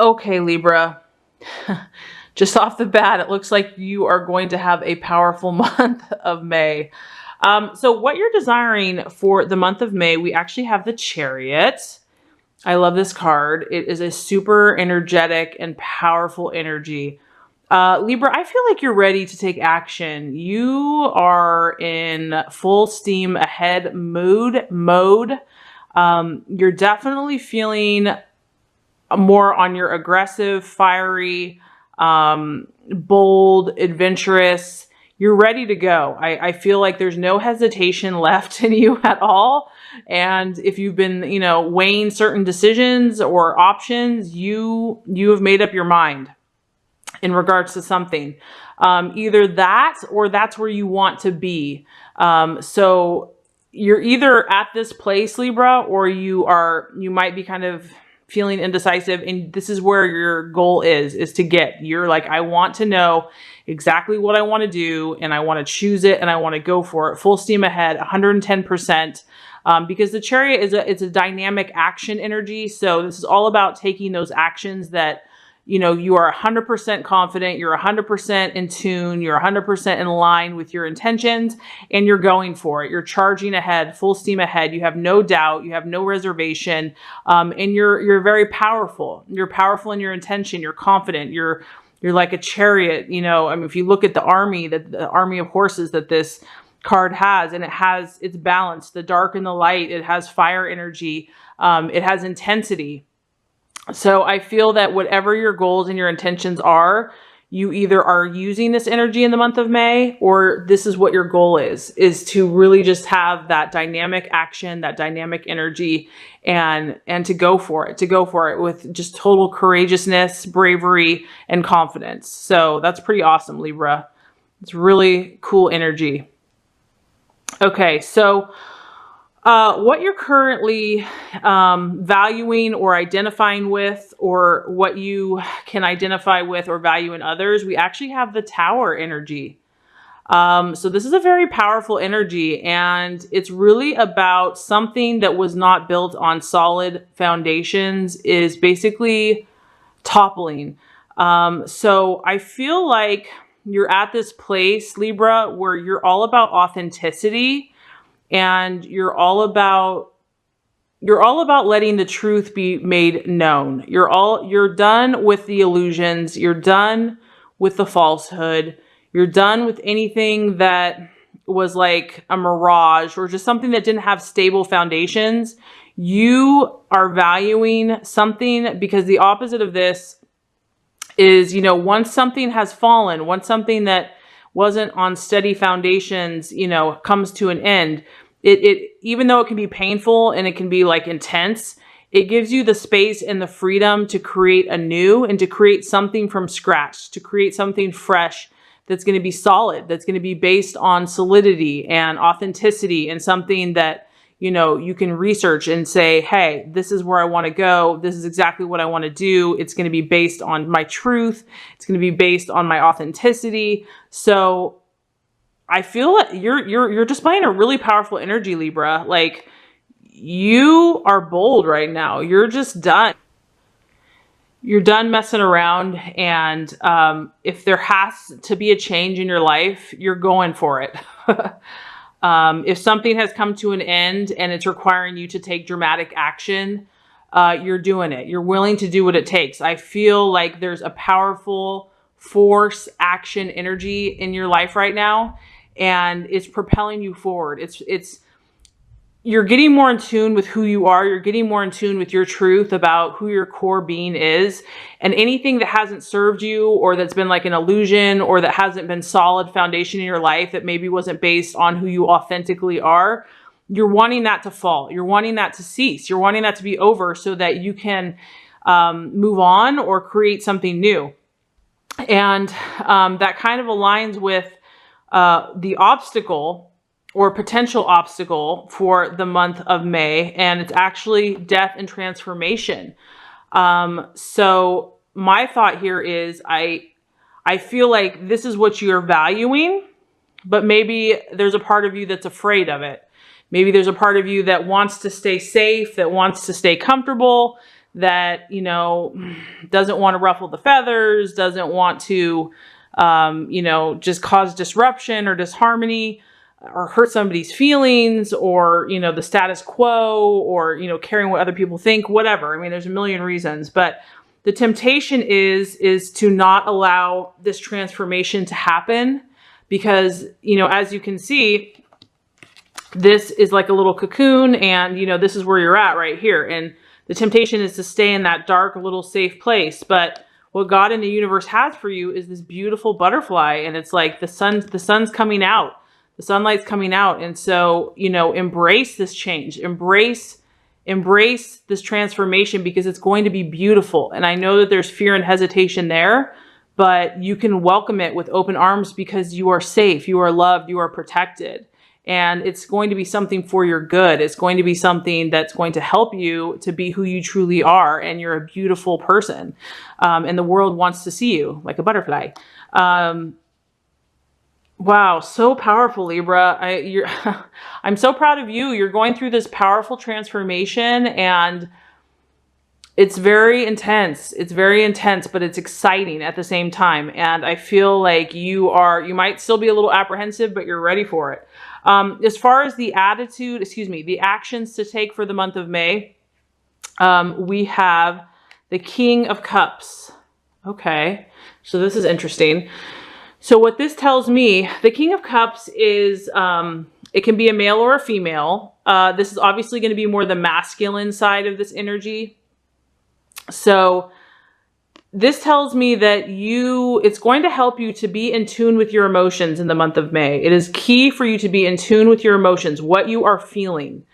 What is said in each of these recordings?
Okay, Libra. Just off the bat, it looks like you are going to have a powerful month of May. So what you're desiring for the month of May, we actually have the Chariot. I love this card. It is a super energetic and powerful energy. Libra, I feel like you're ready to take action. You are in full steam ahead mode. You're definitely feeling more on your aggressive, fiery, bold, adventurous. You're ready to go. I feel like there's no hesitation left in you at all. And if you've been, weighing certain decisions or options, you have made up your mind in regards to something. Either that or that's where you want to be. So you're either at this place, Libra, or you might be kind of feeling indecisive, and this is where your goal is to get. You're like, I want to know exactly what I want to do, and I want to choose it, and I want to go for it. Full steam ahead, 110%. Because the Chariot it's a dynamic action energy. So this is all about taking those actions that, you are 100% confident, you're 100% in tune, you're 100% in line with your intentions, and you're going for it. You're charging ahead, full steam ahead. You have no doubt, you have no reservation, and you're very powerful. You're powerful in your intention. You're confident. You're like a chariot. I mean, if you look at the army of horses that this card has, and it's balanced, the dark and the light. It has fire energy. It has intensity. So I feel that whatever your goals and your intentions are, you either are using this energy in the month of May, or this is what your goal is to really just have that dynamic action, that dynamic energy, and to go for it with just total courageousness, bravery, and confidence. So that's pretty awesome, Libra. It's really cool energy. Okay, so what you're currently valuing or identifying with, or what you can identify with or value in others, we actually have the Tower energy. So this is a very powerful energy, and it's really about something that was not built on solid foundations is basically toppling. So I feel like you're at this place, Libra, where you're all about authenticity. And you're all about letting the truth be made known. You're done with the illusions. You're done with the falsehood. You're done with anything that was like a mirage or just something that didn't have stable foundations. You are valuing something, because the opposite of this is, once something has fallen, once something that wasn't on steady foundations, comes to an end, it even though it can be painful and it can be like intense, it gives you the space and the freedom to create anew and to create something from scratch, to create something fresh that's going to be solid, that's going to be based on solidity and authenticity, and something that, you can research and say, hey, this is where I want to go. This is exactly what I want to do. It's going to be based on my truth. It's going to be based on my authenticity. So I feel that you're displaying a really powerful energy, Libra. Like, you are bold right now. You're just done. You're done messing around. And if there has to be a change in your life, you're going for it. If something has come to an end and it's requiring you to take dramatic action, you're doing it. You're willing to do what it takes. I feel like there's a powerful force, action, energy in your life right now, and it's propelling you forward. You're getting more in tune with who you are. You're getting more in tune with your truth about who your core being is. And anything that hasn't served you, or that's been like an illusion, or that hasn't been solid foundation in your life, that maybe wasn't based on who you authentically are, you're wanting that to fall. You're wanting that to cease. You're wanting that to be over so that you can move on or create something new. And that kind of aligns with the obstacle or potential obstacle for the month of May, and it's actually death and transformation. So my thought here is I feel like this is what you're valuing, but maybe there's a part of you that's afraid of it. Maybe there's a part of you that wants to stay safe, that wants to stay comfortable, that, you know, doesn't want to ruffle the feathers, doesn't want to, you know, just cause disruption or disharmony or hurt somebody's feelings, or, you know, the status quo, or, you know, caring what other people think, whatever. I mean, there's a million reasons, but the temptation is to not allow this transformation to happen, because, you know, as you can see, this is like a little cocoon, and, you know, this is where you're at right here. And the temptation is to stay in that dark, little safe place. But what God in the universe has for you is this beautiful butterfly. And it's like the sun's coming out, the sunlight's coming out. And so, you know, embrace this change, embrace this transformation, because it's going to be beautiful. And I know that there's fear and hesitation there, but you can welcome it with open arms, because you are safe, you are loved, you are protected. And it's going to be something for your good. It's going to be something that's going to help you to be who you truly are. And you're a beautiful person. And the world wants to see you like a butterfly. Wow, so powerful, Libra. I'm so proud of you. You're going through this powerful transformation, and it's very intense. It's very intense, but it's exciting at the same time. And I feel like you might still be a little apprehensive, but you're ready for it. As far as the the actions to take for the month of May, we have the King of Cups. Okay, so this is interesting. So what this tells me, the King of Cups is, it can be a male or a female. This is obviously going to be more the masculine side of this energy. So this tells me that it's going to help you to be in tune with your emotions in the month of May. It is key for you to be in tune with your emotions, what you are feeling.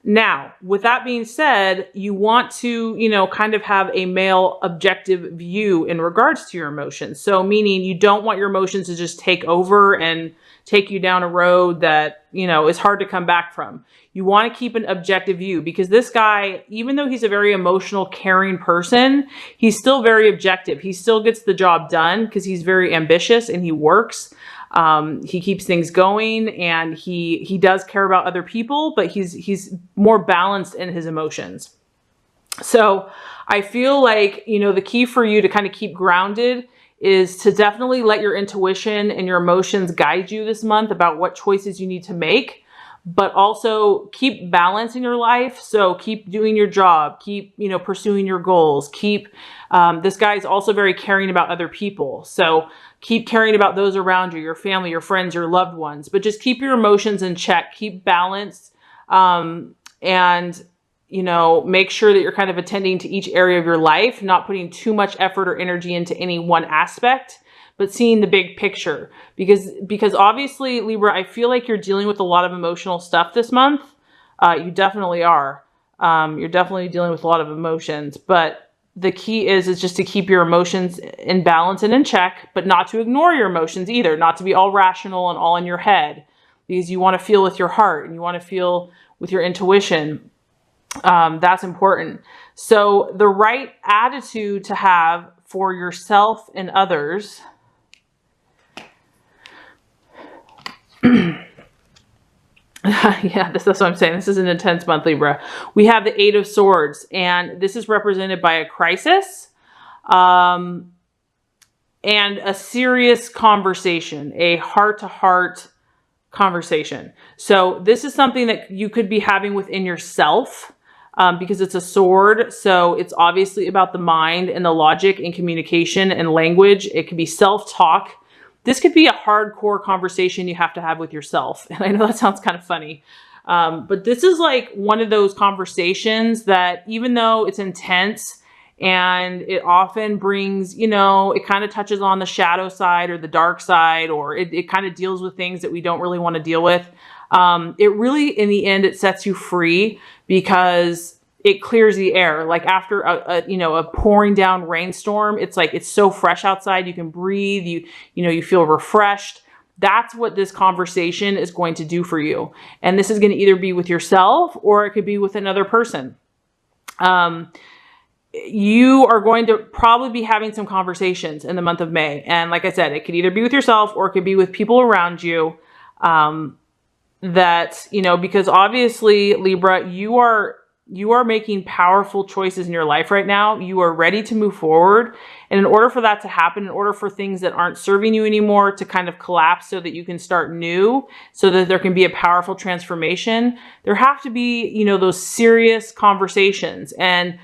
Now, with that being said, you want to, you know, kind of have a male objective view in regards to your emotions. So meaning you don't want your emotions to just take over and take you down a road that, you know, is hard to come back from. You want to keep an objective view, because this guy, even though he's a very emotional, caring person, he's still very objective. He still gets the job done because he's very ambitious and he works. He keeps things going, and he does care about other people, but he's more balanced in his emotions. So I feel like, you know, the key for you to kind of keep grounded is to definitely let your intuition and your emotions guide you this month about what choices you need to make, but also keep balance in your life. So keep doing your job, keep, you know, pursuing your goals, this guy is also very caring about other people. So keep caring about those around you, your family, your friends, your loved ones, but just keep your emotions in check, keep balance, and, you know, make sure that you're kind of attending to each area of your life, not putting too much effort or energy into any one aspect, but seeing the big picture. Because obviously, Libra, I feel like you're dealing with a lot of emotional stuff this month. You definitely are. You're definitely dealing with a lot of emotions, but the key is just to keep your emotions in balance and in check, but not to ignore your emotions either, not to be all rational and all in your head, because you want to feel with your heart and you want to feel with your intuition. That's important. So the right attitude to have for yourself and others. Yeah, that's what I'm saying. This is an intense month, Libra. We have the Eight of Swords, and this is represented by a crisis, and a serious conversation, a heart-to-heart conversation. So this is something that you could be having within yourself, because it's a sword. So it's obviously about the mind and the logic and communication and language. It could be self-talk. This could be a hardcore conversation you have to have with yourself. And I know that sounds kind of funny, but this is like one of those conversations that, even though it's intense and it often brings, you know, it kind of touches on the shadow side or the dark side, or it kind of deals with things that we don't really want to deal with. It really, in the end, it sets you free, because it clears the air. Like after a pouring down rainstorm, it's like, it's so fresh outside. You can breathe, you feel refreshed. That's what this conversation is going to do for you. And this is going to either be with yourself or it could be with another person. You are going to probably be having some conversations in the month of May. And like I said, it could either be with yourself or it could be with people around you, that, because obviously, Libra, you are You are making powerful choices in your life right now. You are ready to move forward. And in order for that to happen, in order for things that aren't serving you anymore to kind of collapse so that you can start new, so that there can be a powerful transformation, there have to be, you know, those serious conversations. And,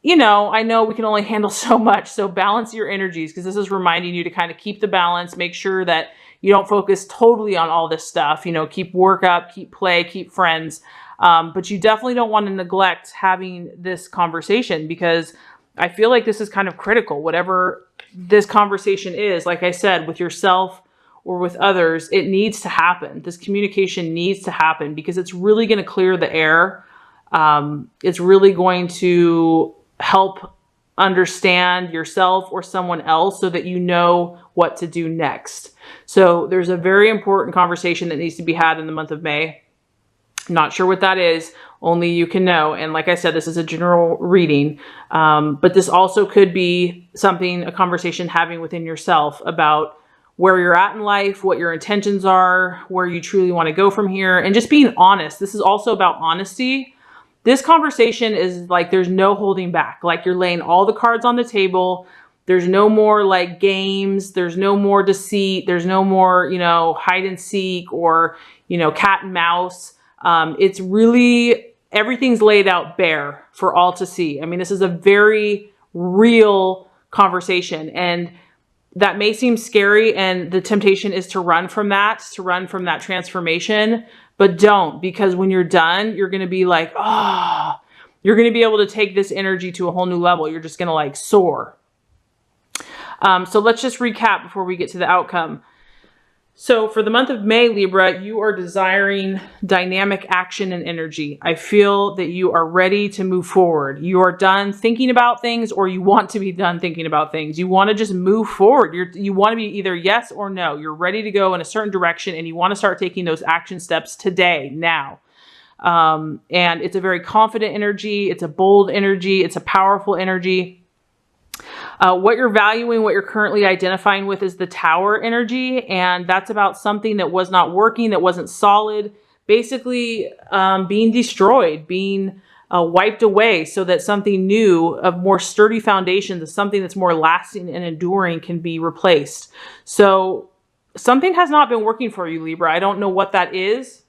you know, I know we can only handle so much. So balance your energies, because this is reminding you to kind of keep the balance, make sure that you don't focus totally on all this stuff, you know, keep work up, keep play, keep friends. But you definitely don't want to neglect having this conversation, because I feel like this is kind of critical. Whatever this conversation is, like I said, with yourself or with others, it needs to happen. This communication needs to happen, because it's really going to clear the air. It's really going to help understand yourself or someone else so that you know what to do next. So there's a very important conversation that needs to be had in the month of May. Not sure what that is. Only you can know. And like I said, this is a general reading. But this also could be something, a conversation having within yourself about where you're at in life, what your intentions are, where you truly want to go from here, and just being honest. This is also about honesty. This conversation is like, there's no holding back. Like, you're laying all the cards on the table. There's no more like games. There's no more deceit. There's no more, you know, hide and seek or, you know, cat and mouse. It's really, everything's laid out bare for all to see. I mean, this is a very real conversation, and that may seem scary, and the temptation is to run from that, transformation, but don't, because when you're done, you're going to be like, oh, you're going to be able to take this energy to a whole new level. You're just going to like soar. So let's just recap before we get to the outcome. So for the month of May, Libra, you are desiring dynamic action and energy. I feel that you are ready to move forward. You are done thinking about things, or you want to be done thinking about things. You want to just move forward. You want to be either yes or no. You're ready to go in a certain direction, and you want to start taking those action steps today, now. And it's a very confident energy. It's a bold energy. It's a powerful energy. What you're valuing, what you're currently identifying with, is the Tower energy. And that's about something that was not working, that wasn't solid, basically being destroyed, being wiped away, so that something new of more sturdy foundations, something that's more lasting and enduring, can be replaced. So something has not been working for you, Libra. I don't know what that is,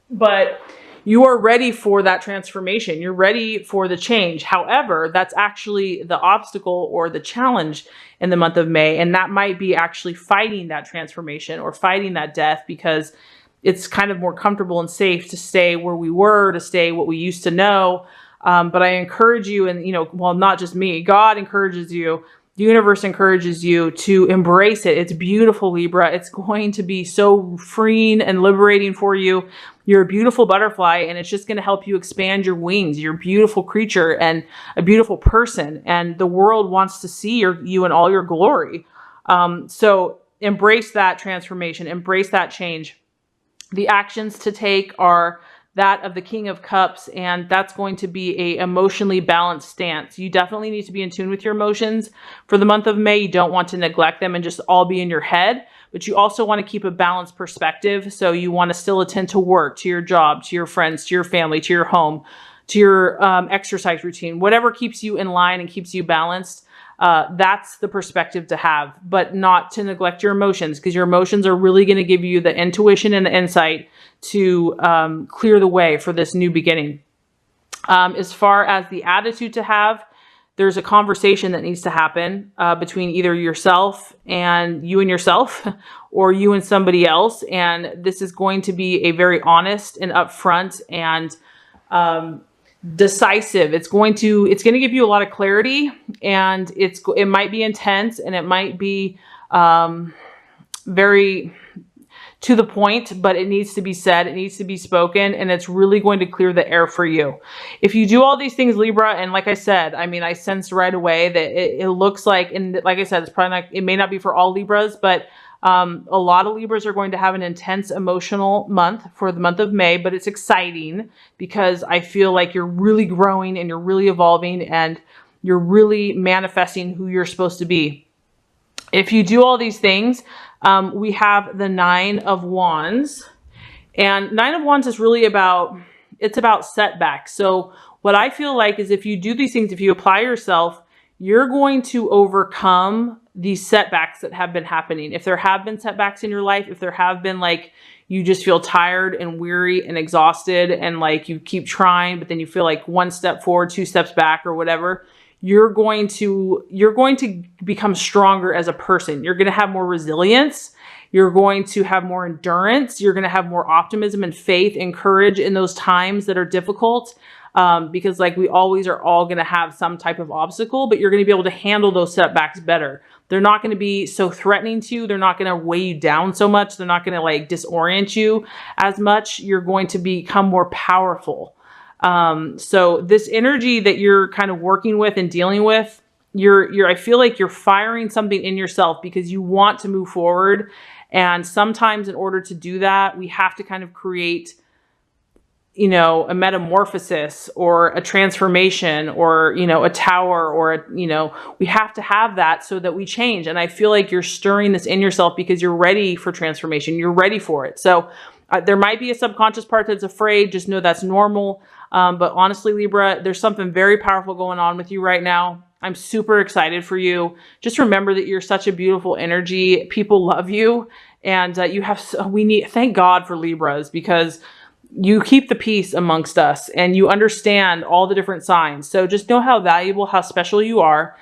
but you are ready for that transformation. You're ready for the change. However, that's actually the obstacle or the challenge in the month of May. And that might be actually fighting that transformation or fighting that death, because it's kind of more comfortable and safe to stay where we were, to stay what we used to know. But I encourage you, and, you know, well, not just me, God encourages you, the universe encourages you to embrace it. It's beautiful, Libra. It's going to be so freeing and liberating for you. You're a beautiful butterfly, and it's just going to help you expand your wings. You're a beautiful creature and a beautiful person, and the world wants to see you in all your glory. So embrace that transformation, embrace that change. The actions to take are that of the King of Cups, and that's going to be a emotionally balanced stance. You definitely need to be in tune with your emotions. For the month of May, you don't want to neglect them and just all be in your head, but you also want to keep a balanced perspective. So you want to still attend to work, to your job, to your friends, to your family, to your home, to your exercise routine, whatever keeps you in line and keeps you balanced. That's the perspective to have, but not to neglect your emotions, because your emotions are really going to give you the intuition and the insight to clear the way for this new beginning. As far as the attitude to have, there's a conversation that needs to happen between either yourself and yourself, or you and somebody else. And this is going to be a very honest and upfront and decisive. It's going to give you a lot of clarity, and it might be intense, and it might be very to the point, but it needs to be said, it needs to be spoken, and it's really going to clear the air for you. If you do all these things, Libra, and like I said, I mean, I sensed right away that it looks like, and like I said, it's probably not, it may not be for all Libras, but a lot of Libras are going to have an intense emotional month for the month of May, but it's exciting because I feel like you're really growing and you're really evolving and you're really manifesting who you're supposed to be. If you do all these things, we have the Nine of Wands, and Nine of Wands is really about It's about setbacks. So what I feel like is if you do these things, if you apply yourself, you're going to overcome these setbacks that have been happening. If there have been setbacks in your life, if there have been like you just feel tired and weary and exhausted and like you keep trying, but then you feel like one step forward, two steps back or whatever, you're going to become stronger as a person. You're going to have more resilience. You're going to have more endurance. You're going to have more optimism and faith and courage in those times that are difficult. Because like we always are all going to have some type of obstacle, but you're going to be able to handle those setbacks better. They're not going to be so threatening to you. They're not going to weigh you down so much. They're not going to like disorient you as much. You're going to become more powerful. So this energy that you're kind of working with and dealing with, I feel like you're firing something in yourself because you want to move forward. And sometimes in order to do that, we have to kind of create, you know, a metamorphosis or a transformation or, you know, a tower or, you know, we have to have that so that we change. And I feel like you're stirring this in yourself because you're ready for transformation. You're ready for it. So there might be a subconscious part that's afraid. Just know that's normal. But honestly, Libra, there's something very powerful going on with you right now. I'm super excited for you. Just remember that you're such a beautiful energy. People love you. And thank God for Libras, because you keep the peace amongst us and you understand all the different signs. So just know how valuable, how special you are.